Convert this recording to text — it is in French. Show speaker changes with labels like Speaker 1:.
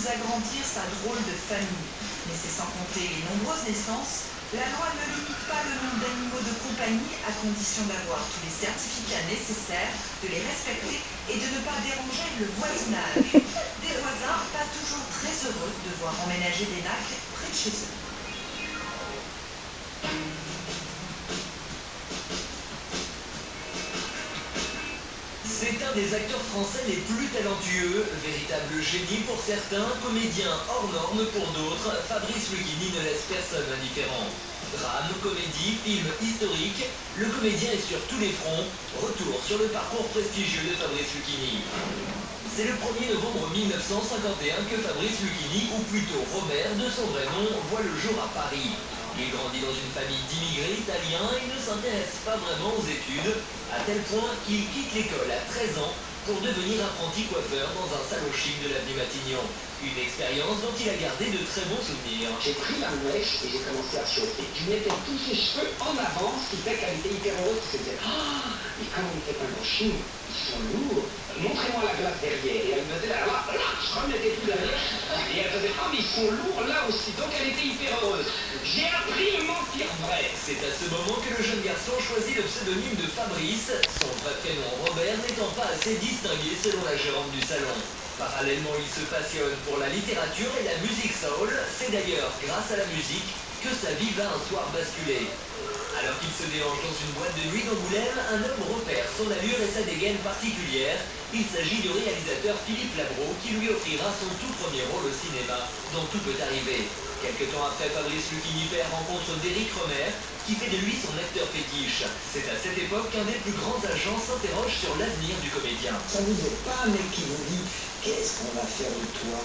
Speaker 1: nous agrandir sa drôle de famille. Mais c'est sans compter les nombreuses naissances. La loi ne limite pas le nombre d'animaux de compagnie à condition d'avoir tous les certificats nécessaires, de les respecter et de ne pas déranger le voisinage. Des voisins pas toujours très heureux de voir emménager des nacres près de chez eux.
Speaker 2: C'est un des acteurs français les plus talentueux, véritable génie pour certains, comédien hors norme pour d'autres, Fabrice Lucchini ne laisse personne indifférent. Drame, comédie, film historique, le comédien est sur tous les fronts. Retour sur le parcours prestigieux de Fabrice Lucchini. C'est le 1er novembre 1951 que Fabrice Lucchini, ou plutôt Robert de son vrai nom, voit le jour à Paris. Il grandit dans une famille d'immigrés italiens et ne s'intéresse pas vraiment aux études, à tel point qu'il quitte l'école à 13 ans pour devenir apprenti coiffeur dans un salon chic de l'avenue Matignon. Une expérience dont il a gardé de très bons souvenirs.
Speaker 3: J'ai pris la mèche et j'ai commencé à chauffer. Je mettais tous ses cheveux en avant, ce qui fait qu'elle était hyper heureuse. Je me disais, ah, mais quand vous faites un brushing, ils sont lourds. Montrez-moi la glace derrière. Et elle me disait, là, je remettais tout derrière. Et elle faisait, ah, mais ils sont lourds là aussi. Donc elle était hyper heureuse. J'ai appris à mentir vrai.
Speaker 2: C'est à ce moment que le jeune garçon choisit le pseudonyme de Fabrice, son vrai prénom Robert n'étant pas assez distingué selon la gérante du salon. Parallèlement, il se passionne pour la littérature et la musique soul. C'est d'ailleurs grâce à la musique que sa vie va un soir basculer. Alors qu'il se déhanche dans une boîte de nuit d'Angoulême, un homme repère son allure et sa dégaine particulière. Il s'agit du réalisateur Philippe Labro qui lui offrira son tout premier rôle au cinéma, dans Tout peut arriver. Quelque temps après, Fabrice Lucchini père rencontre d'Éric Rohmer, qui fait de lui son acteur fétiche. C'est à cette époque qu'un des plus grands agents s'interroge sur l'avenir du comédien.
Speaker 3: Ça vous est pas un mec qui vous dit, qu'est-ce qu'on va faire de toi?